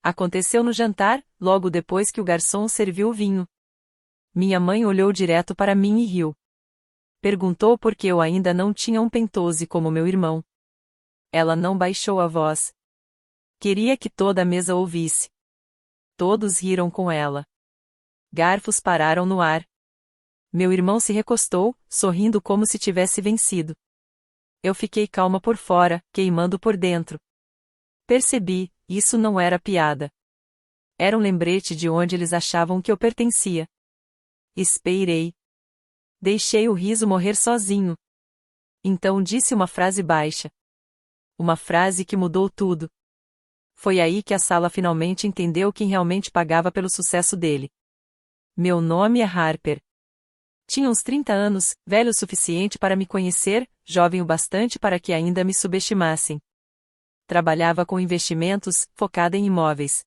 Aconteceu no jantar, logo depois que o garçom serviu o vinho. Minha mãe olhou direto para mim e riu. Perguntou por que eu ainda não tinha um pentose como meu irmão. Ela não baixou a voz. Queria que toda a mesa ouvisse. Todos riram com ela. Garfos pararam no ar. Meu irmão se recostou, sorrindo como se tivesse vencido. Eu fiquei calma por fora, queimando por dentro. Percebi, isso não era piada. Era um lembrete de onde eles achavam que eu pertencia. Esperei. Deixei o riso morrer sozinho. Então disse uma frase baixa. Uma frase que mudou tudo. Foi aí que a sala finalmente entendeu quem realmente pagava pelo sucesso dele. Meu nome é Harper. Tinha uns 30 anos, velho o suficiente para me conhecer, jovem o bastante para que ainda me subestimassem. Trabalhava com investimentos, focada em imóveis.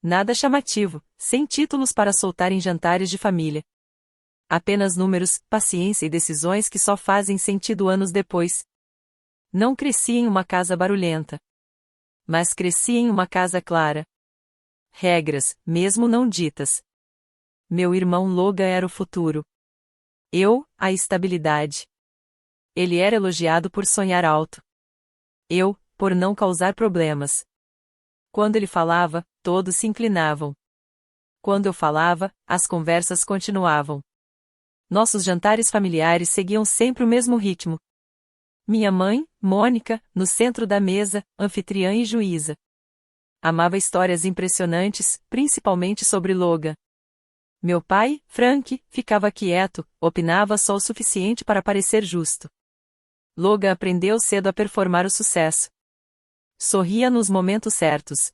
Nada chamativo, sem títulos para soltar em jantares de família. Apenas números, paciência e decisões que só fazem sentido anos depois. Não cresci em uma casa barulhenta. Mas cresci em uma casa clara. Regras, mesmo não ditas. Meu irmão Logan era o futuro. Eu, a estabilidade. Ele era elogiado por sonhar alto. Eu, por não causar problemas. Quando ele falava, todos se inclinavam. Quando eu falava, as conversas continuavam. Nossos jantares familiares seguiam sempre o mesmo ritmo. Minha mãe, Mônica, no centro da mesa, anfitriã e juíza. Amava histórias impressionantes, principalmente sobre Logan. Meu pai, Frank, ficava quieto, opinava só o suficiente para parecer justo. Logan aprendeu cedo a performar o sucesso. Sorria nos momentos certos.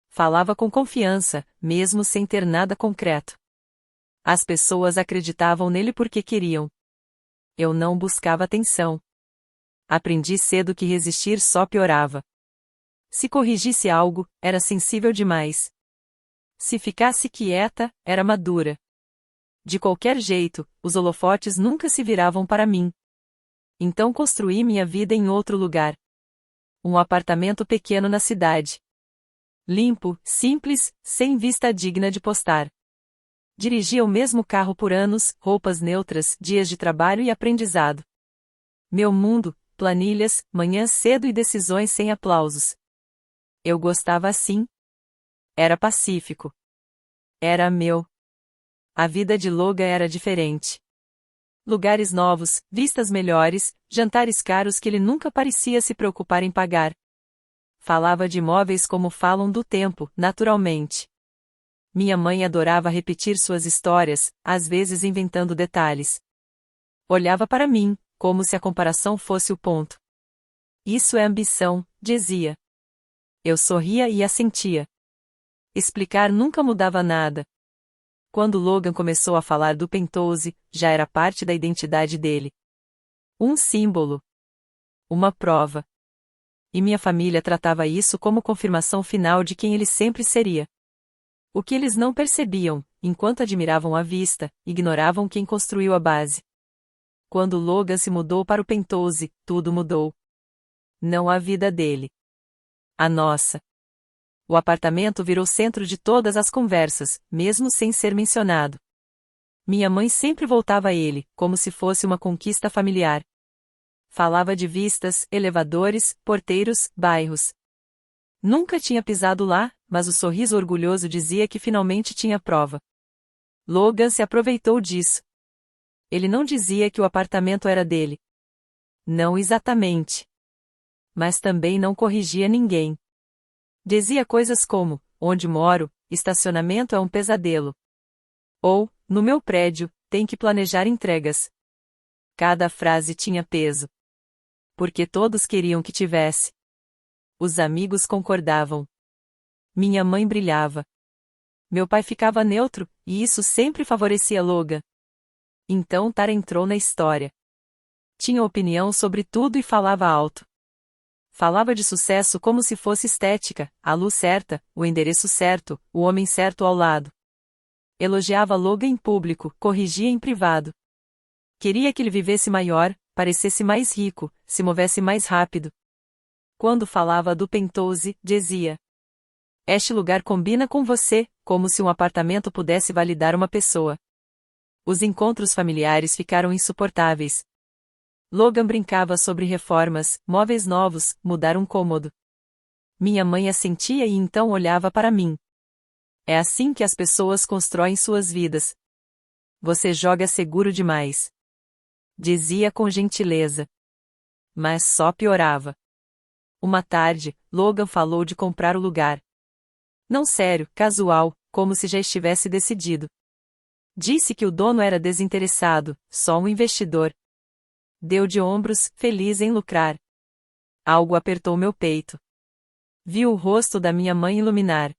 Falava com confiança, mesmo sem ter nada concreto. As pessoas acreditavam nele porque queriam. Eu não buscava atenção. Aprendi cedo que resistir só piorava. Se corrigisse algo, era sensível demais. Se ficasse quieta, era madura. De qualquer jeito, os holofotes nunca se viravam para mim. Então construí minha vida em outro lugar. Um apartamento pequeno na cidade. Limpo, simples, sem vista digna de postar. Dirigia o mesmo carro por anos, roupas neutras, dias de trabalho e aprendizado. Meu mundo, planilhas, manhãs cedo e decisões sem aplausos. Eu gostava assim. Era pacífico. Era meu. A vida de Logan era diferente. Lugares novos, vistas melhores, jantares caros que ele nunca parecia se preocupar em pagar. Falava de imóveis como falam do tempo, naturalmente. Minha mãe adorava repetir suas histórias, às vezes inventando detalhes. Olhava para mim, como se a comparação fosse o ponto. Isso é ambição, dizia. Eu sorria e assentia. Explicar nunca mudava nada. Quando Logan começou a falar do pentose, já era parte da identidade dele. Um símbolo. Uma prova. E minha família tratava isso como confirmação final de quem ele sempre seria. O que eles não percebiam, enquanto admiravam a vista, ignoravam quem construiu a base. Quando Logan se mudou para o pentose, tudo mudou. Não a vida dele. A nossa. O apartamento virou centro de todas as conversas, mesmo sem ser mencionado. Minha mãe sempre voltava a ele, como se fosse uma conquista familiar. Falava de vistas, elevadores, porteiros, bairros. Nunca tinha pisado lá, mas o sorriso orgulhoso dizia que finalmente tinha prova. Logan se aproveitou disso. Ele não dizia que o apartamento era dele. Não exatamente. Mas também não corrigia ninguém. Dizia coisas como: onde moro, estacionamento é um pesadelo. Ou, no meu prédio, tem que planejar entregas. Cada frase tinha peso. Porque todos queriam que tivesse. Os amigos concordavam. Minha mãe brilhava. Meu pai ficava neutro, e isso sempre favorecia Logan. Então Tara entrou na história. Tinha opinião sobre tudo e falava alto. Falava de sucesso como se fosse estética, a luz certa, o endereço certo, o homem certo ao lado. Elogiava Logan em público, corrigia em privado. Queria que ele vivesse maior, parecesse mais rico, se movesse mais rápido. Quando falava do pentose, dizia: Este lugar combina com você, como se um apartamento pudesse validar uma pessoa. Os encontros familiares ficaram insuportáveis. Logan brincava sobre reformas, móveis novos, mudar um cômodo. Minha mãe assentia e então olhava para mim. É assim que as pessoas constroem suas vidas. Você joga seguro demais. Dizia com gentileza. Mas só piorava. Uma tarde, Logan falou de comprar o lugar. Não sério, casual, como se já estivesse decidido. Disse que o dono era desinteressado, só um investidor. Deu de ombros, feliz em lucrar. Algo apertou meu peito. Vi o rosto da minha mãe iluminar.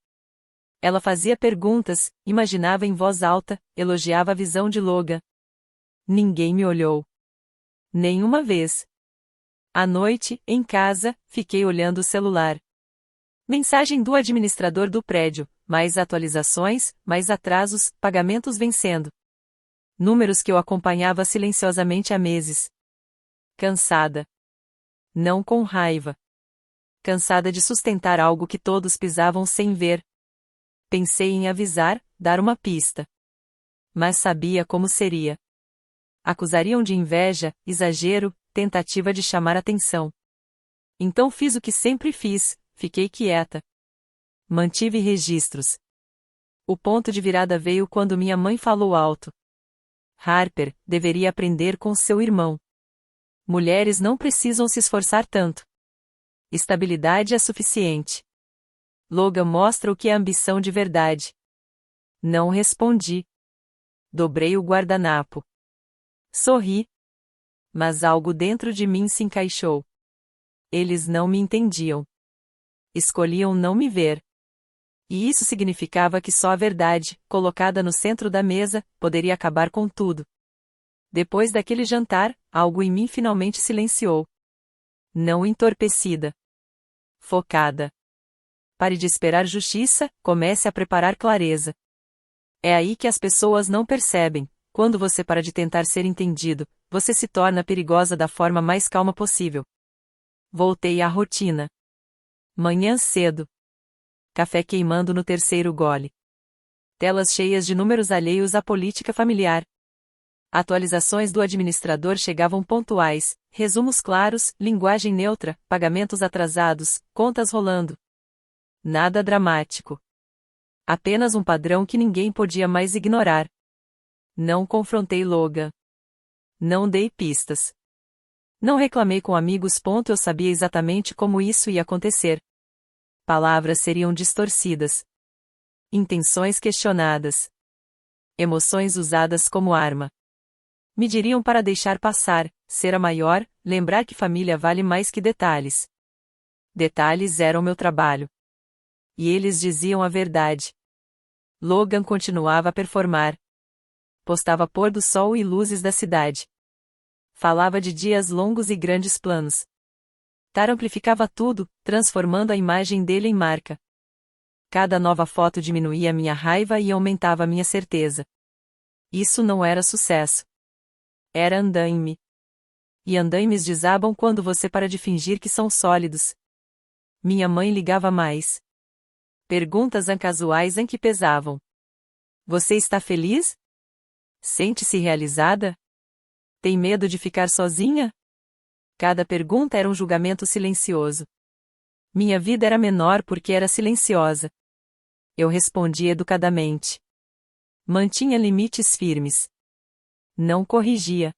Ela fazia perguntas, imaginava em voz alta, elogiava a visão de Logan. Ninguém me olhou. Nenhuma vez. À noite, em casa, fiquei olhando o celular. Mensagem do administrador do prédio, mais atualizações, mais atrasos, pagamentos vencendo. Números que eu acompanhava silenciosamente há meses. Cansada. Não com raiva. Cansada de sustentar algo que todos pisavam sem ver. Pensei em avisar, dar uma pista. Mas sabia como seria. Acusariam de inveja, exagero, tentativa de chamar atenção. Então fiz o que sempre fiz, fiquei quieta. Mantive registros. O ponto de virada veio quando minha mãe falou alto. Harper, deveria aprender com seu irmão. Mulheres não precisam se esforçar tanto. Estabilidade é suficiente. Logan mostra o que é ambição de verdade. Não respondi. Dobrei o guardanapo. Sorri. Mas algo dentro de mim se encaixou. Eles não me entendiam. Escolhiam não me ver. E isso significava que só a verdade, colocada no centro da mesa, poderia acabar com tudo. Depois daquele jantar, algo em mim finalmente silenciou. Não entorpecida. Focada. Pare de esperar justiça, comece a preparar clareza. É aí que as pessoas não percebem. Quando você para de tentar ser entendido, você se torna perigosa da forma mais calma possível. Voltei à rotina. Manhã cedo. Café queimando no terceiro gole. Telas cheias de números alheios à política familiar. Atualizações do administrador chegavam pontuais, resumos claros, linguagem neutra, pagamentos atrasados, contas rolando. Nada dramático. Apenas um padrão que ninguém podia mais ignorar. Não confrontei Logan. Não dei pistas. Não reclamei com amigos. Eu sabia exatamente como isso ia acontecer. Palavras seriam distorcidas. Intenções questionadas. Emoções usadas como arma. Me diriam para deixar passar, ser a maior, lembrar que família vale mais que detalhes. Detalhes eram meu trabalho. E eles diziam a verdade. Logan continuava a performar. Postava pôr do sol e luzes da cidade. Falava de dias longos e grandes planos. Tar amplificava tudo, transformando a imagem dele em marca. Cada nova foto diminuía minha raiva e aumentava minha certeza. Isso não era sucesso. Era andaime. E andaimes desabam quando você para de fingir que são sólidos. Minha mãe ligava mais. Perguntas casuais em que pesavam. Você está feliz? Sente-se realizada? Tem medo de ficar sozinha? Cada pergunta era um julgamento silencioso. Minha vida era menor porque era silenciosa. Eu respondia educadamente. Mantinha limites firmes. Não corrigia.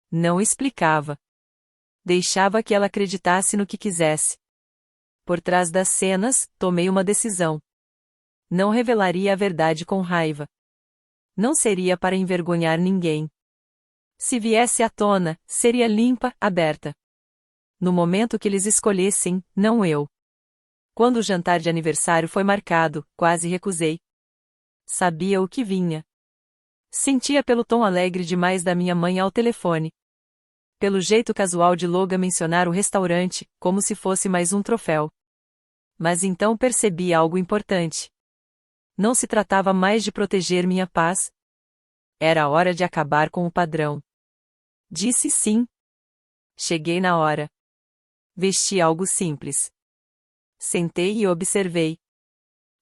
Não explicava. Deixava que ela acreditasse no que quisesse. Por trás das cenas, tomei uma decisão. Não revelaria a verdade com raiva. Não seria para envergonhar ninguém. Se viesse à tona, seria limpa, aberta. No momento que eles escolhessem, não eu. Quando o jantar de aniversário foi marcado, quase recusei. Sabia o que vinha. Sentia pelo tom alegre demais da minha mãe ao telefone. Pelo jeito casual de Logan mencionar o restaurante, como se fosse mais um troféu. Mas então percebi algo importante. Não se tratava mais de proteger minha paz. Era hora de acabar com o padrão. Disse sim. Cheguei na hora. Vesti algo simples. Sentei e observei.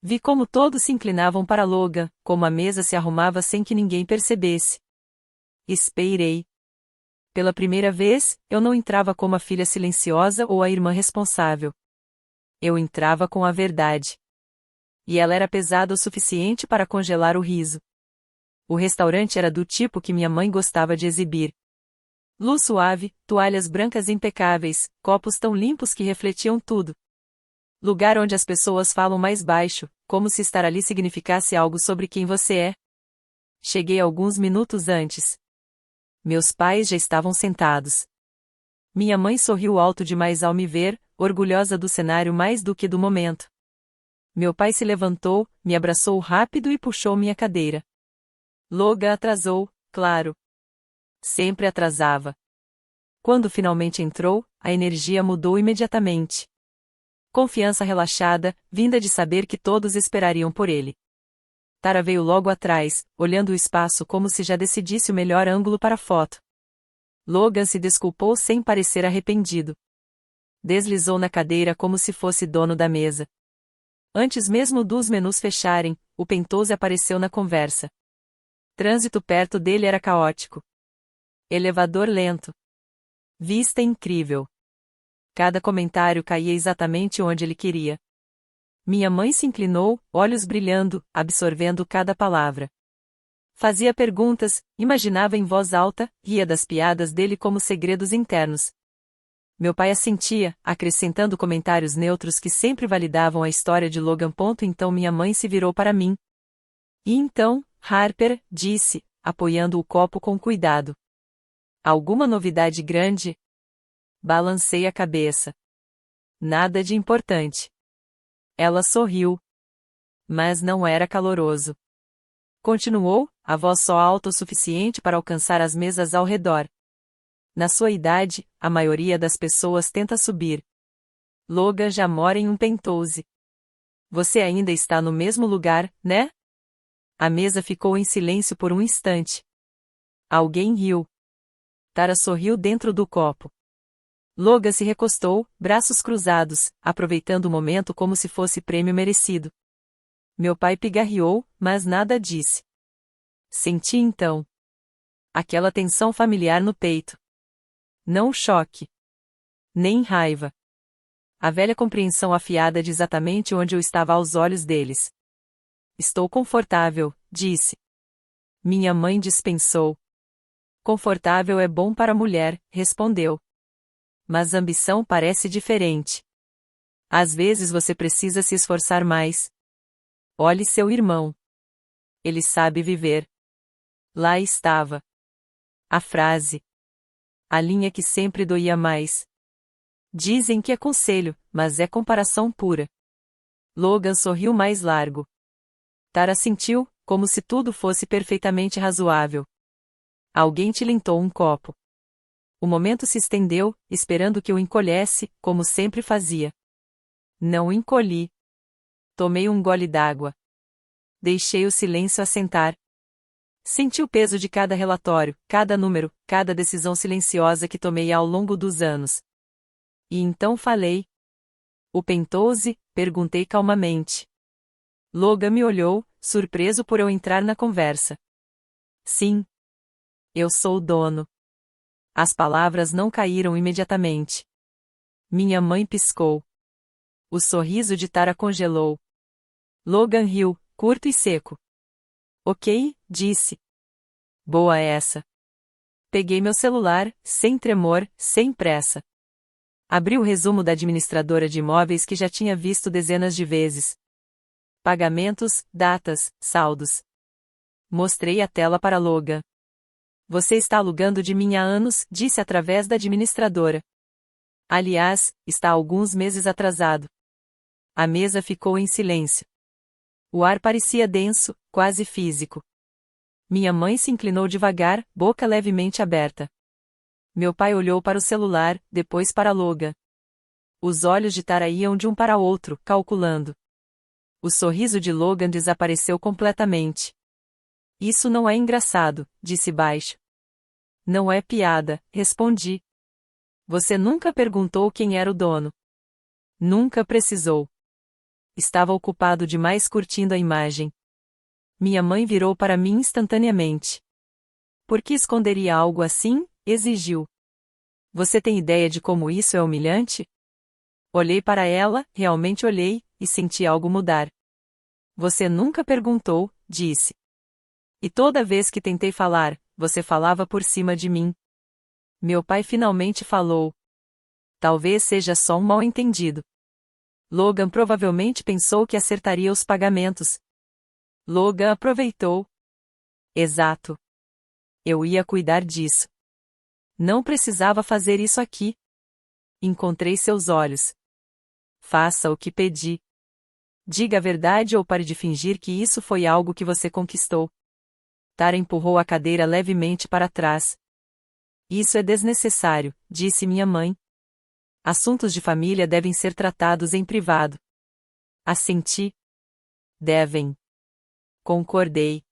Vi como todos se inclinavam para Logan, como a mesa se arrumava sem que ninguém percebesse. Esperei. Pela primeira vez, eu não entrava como a filha silenciosa ou a irmã responsável. Eu entrava com a verdade. E ela era pesada o suficiente para congelar o riso. O restaurante era do tipo que minha mãe gostava de exibir. Luz suave, toalhas brancas impecáveis, copos tão limpos que refletiam tudo. Lugar onde as pessoas falam mais baixo, como se estar ali significasse algo sobre quem você é. Cheguei alguns minutos antes. Meus pais já estavam sentados. Minha mãe sorriu alto demais ao me ver, orgulhosa do cenário mais do que do momento. Meu pai se levantou, me abraçou rápido e puxou minha cadeira. Logan atrasou, claro. Sempre atrasava. Quando finalmente entrou, a energia mudou imediatamente. Confiança relaxada, vinda de saber que todos esperariam por ele. Tara veio logo atrás, olhando o espaço como se já decidisse o melhor ângulo para a foto. Logan se desculpou sem parecer arrependido. Deslizou na cadeira como se fosse dono da mesa. Antes mesmo dos menus fecharem, o Pentose apareceu na conversa. Trânsito perto dele era caótico. Elevador lento. Vista incrível. Cada comentário caía exatamente onde ele queria. Minha mãe se inclinou, olhos brilhando, absorvendo cada palavra. Fazia perguntas, imaginava em voz alta, ria das piadas dele como segredos internos. Meu pai assentia, acrescentando comentários neutros que sempre validavam a história de Logan. Então minha mãe se virou para mim. E então, Harper, disse, apoiando o copo com cuidado. Alguma novidade grande? Balancei a cabeça. Nada de importante. Ela sorriu. Mas não era caloroso. Continuou, a voz só alta o suficiente para alcançar as mesas ao redor. Na sua idade, a maioria das pessoas tenta subir. Logan já mora em um Pentose. Você ainda está no mesmo lugar, né? A mesa ficou em silêncio por um instante. Alguém riu. Tara sorriu dentro do copo. Logan se recostou, braços cruzados, aproveitando o momento como se fosse prêmio merecido. Meu pai pigarreou, mas nada disse. Senti então aquela tensão familiar no peito. Não choque. Nem raiva. A velha compreensão afiada de exatamente onde eu estava aos olhos deles. Estou confortável, disse. Minha mãe dispensou. Confortável é bom para a mulher, respondeu. Mas ambição parece diferente. Às vezes você precisa se esforçar mais. Olhe seu irmão. Ele sabe viver. Lá estava. A frase. A linha que sempre doía mais. Dizem que é conselho, mas é comparação pura. Logan sorriu mais largo. Tara sentiu, como se tudo fosse perfeitamente razoável. Alguém tilintou um copo. O momento se estendeu, esperando que eu encolhesse, como sempre fazia. Não encolhi. Tomei um gole d'água. Deixei o silêncio assentar. Senti o peso de cada relatório, cada número, cada decisão silenciosa que tomei ao longo dos anos. E então falei. O Pentose? Perguntei calmamente. Logan me olhou, surpreso por eu entrar na conversa. Sim. Eu sou o dono. As palavras não caíram imediatamente. Minha mãe piscou. O sorriso de Tara congelou. Logan riu, curto e seco. Ok, disse. Boa essa. Peguei meu celular, sem tremor, sem pressa. Abri o resumo da administradora de imóveis que já tinha visto dezenas de vezes. Pagamentos, datas, saldos. Mostrei a tela para Logan. Você está alugando de mim há anos, disse através da administradora. Aliás, está alguns meses atrasado. A mesa ficou em silêncio. O ar parecia denso, quase físico. Minha mãe se inclinou devagar, boca levemente aberta. Meu pai olhou para o celular, depois para Logan. Os olhos de Tara iam de um para outro, calculando. O sorriso de Logan desapareceu completamente. Isso não é engraçado, disse baixo. Não é piada, respondi. Você nunca perguntou quem era o dono. Nunca precisou. Estava ocupado demais curtindo a imagem. Minha mãe virou para mim instantaneamente. Por que esconderia algo assim? Exigiu. Você tem ideia de como isso é humilhante? Olhei para ela, realmente olhei, e senti algo mudar. Você nunca perguntou, disse. E toda vez que tentei falar, você falava por cima de mim. Meu pai finalmente falou. Talvez seja só um mal-entendido. Logan provavelmente pensou que acertaria os pagamentos. Logan aproveitou. Exato. Eu ia cuidar disso. Não precisava fazer isso aqui. Encontrei seus olhos. Faça o que pedi. Diga a verdade ou pare de fingir que isso foi algo que você conquistou. Tara empurrou a cadeira levemente para trás. Isso é desnecessário, disse minha mãe. Assuntos de família devem ser tratados em privado. Assenti. Devem. Concordei.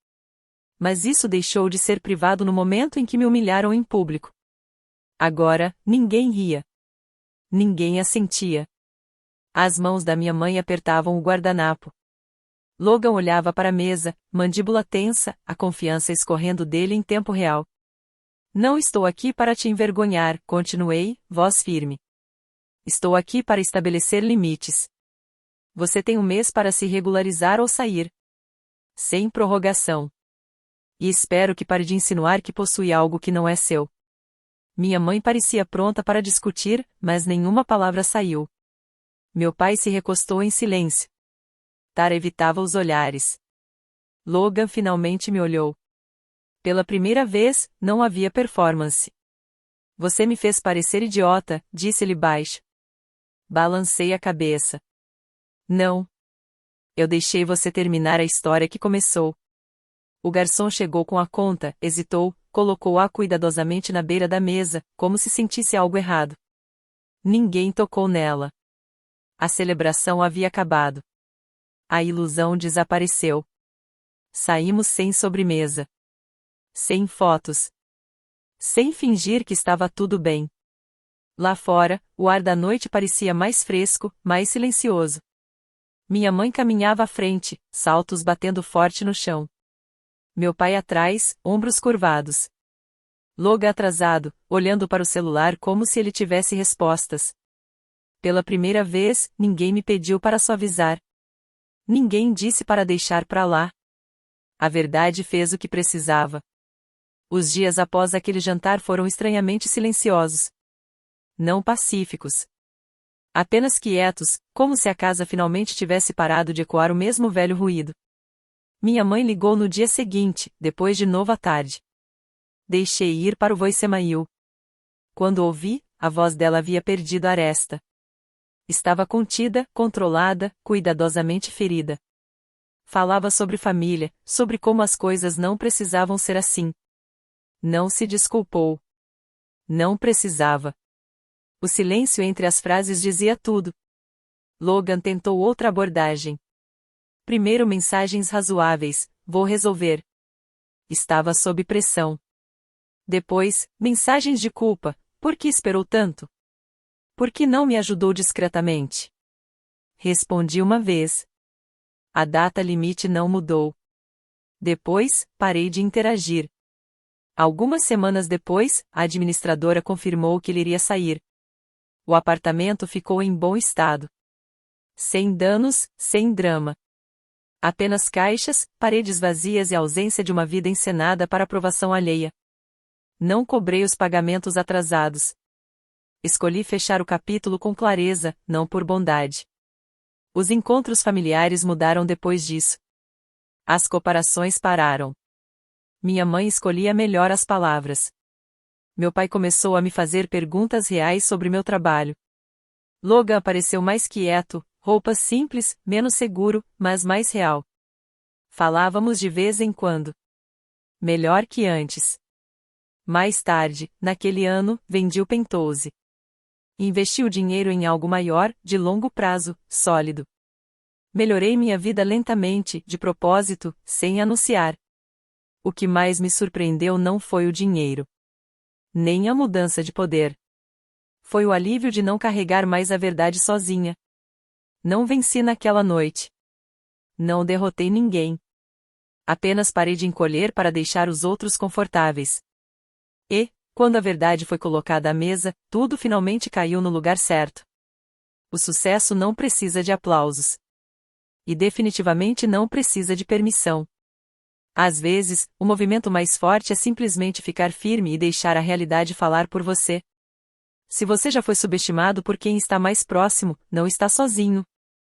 Mas isso deixou de ser privado no momento em que me humilharam em público. Agora, ninguém ria. Ninguém assentia. As mãos da minha mãe apertavam o guardanapo. Logan olhava para a mesa, mandíbula tensa, a confiança escorrendo dele em tempo real. Não estou aqui para te envergonhar, continuei, voz firme. Estou aqui para estabelecer limites. Você tem um mês para se regularizar ou sair. Sem prorrogação. E espero que pare de insinuar que possui algo que não é seu. Minha mãe parecia pronta para discutir, mas nenhuma palavra saiu. Meu pai se recostou em silêncio. Tara evitava os olhares. Logan finalmente me olhou. Pela primeira vez, não havia performance. Você me fez parecer idiota, disse-lhe baixo. Balancei a cabeça. Não. Eu deixei você terminar a história que começou. O garçom chegou com a conta, hesitou, colocou-a cuidadosamente na beira da mesa, como se sentisse algo errado. Ninguém tocou nela. A celebração havia acabado. A ilusão desapareceu. Saímos sem sobremesa. Sem fotos. Sem fingir que estava tudo bem. Lá fora, o ar da noite parecia mais fresco, mais silencioso. Minha mãe caminhava à frente, saltos batendo forte no chão. Meu pai atrás, ombros curvados. Logan atrasado, olhando para o celular como se ele tivesse respostas. Pela primeira vez, ninguém me pediu para suavizar. Ninguém disse para deixar pra lá. A verdade fez o que precisava. Os dias após aquele jantar foram estranhamente silenciosos. Não pacíficos. Apenas quietos, como se a casa finalmente tivesse parado de ecoar o mesmo velho ruído. Minha mãe ligou no dia seguinte, depois de novo à tarde. Deixei ir para o voicemail. Quando ouvi, a voz dela havia perdido a aresta. Estava contida, controlada, cuidadosamente ferida. Falava sobre família, sobre como as coisas não precisavam ser assim. Não se desculpou. Não precisava. O silêncio entre as frases dizia tudo. Logan tentou outra abordagem. Primeiro mensagens razoáveis, vou resolver. Estava sob pressão. Depois, mensagens de culpa, por que esperou tanto? Por que não me ajudou discretamente? Respondi uma vez. A data limite não mudou. Depois, parei de interagir. Algumas semanas depois, a administradora confirmou que ele iria sair. O apartamento ficou em bom estado. Sem danos, sem drama. Apenas caixas, paredes vazias e ausência de uma vida encenada para aprovação alheia. Não cobrei os pagamentos atrasados. Escolhi fechar o capítulo com clareza, não por bondade. Os encontros familiares mudaram depois disso. As comparações pararam. Minha mãe escolhia melhor as palavras. Meu pai começou a me fazer perguntas reais sobre meu trabalho. Logan apareceu mais quieto, roupas simples, menos seguro, mas mais real. Falávamos de vez em quando. Melhor que antes. Mais tarde, naquele ano, vendi o Pentose. Investi o dinheiro em algo maior, de longo prazo, sólido. Melhorei minha vida lentamente, de propósito, sem anunciar. O que mais me surpreendeu não foi o dinheiro. Nem a mudança de poder. Foi o alívio de não carregar mais a verdade sozinha. Não venci naquela noite. Não derrotei ninguém. Apenas parei de encolher para deixar os outros confortáveis. E, quando a verdade foi colocada à mesa, tudo finalmente caiu no lugar certo. O sucesso não precisa de aplausos. E definitivamente não precisa de permissão. Às vezes, o movimento mais forte é simplesmente ficar firme e deixar a realidade falar por você. Se você já foi subestimado por quem está mais próximo, não está sozinho.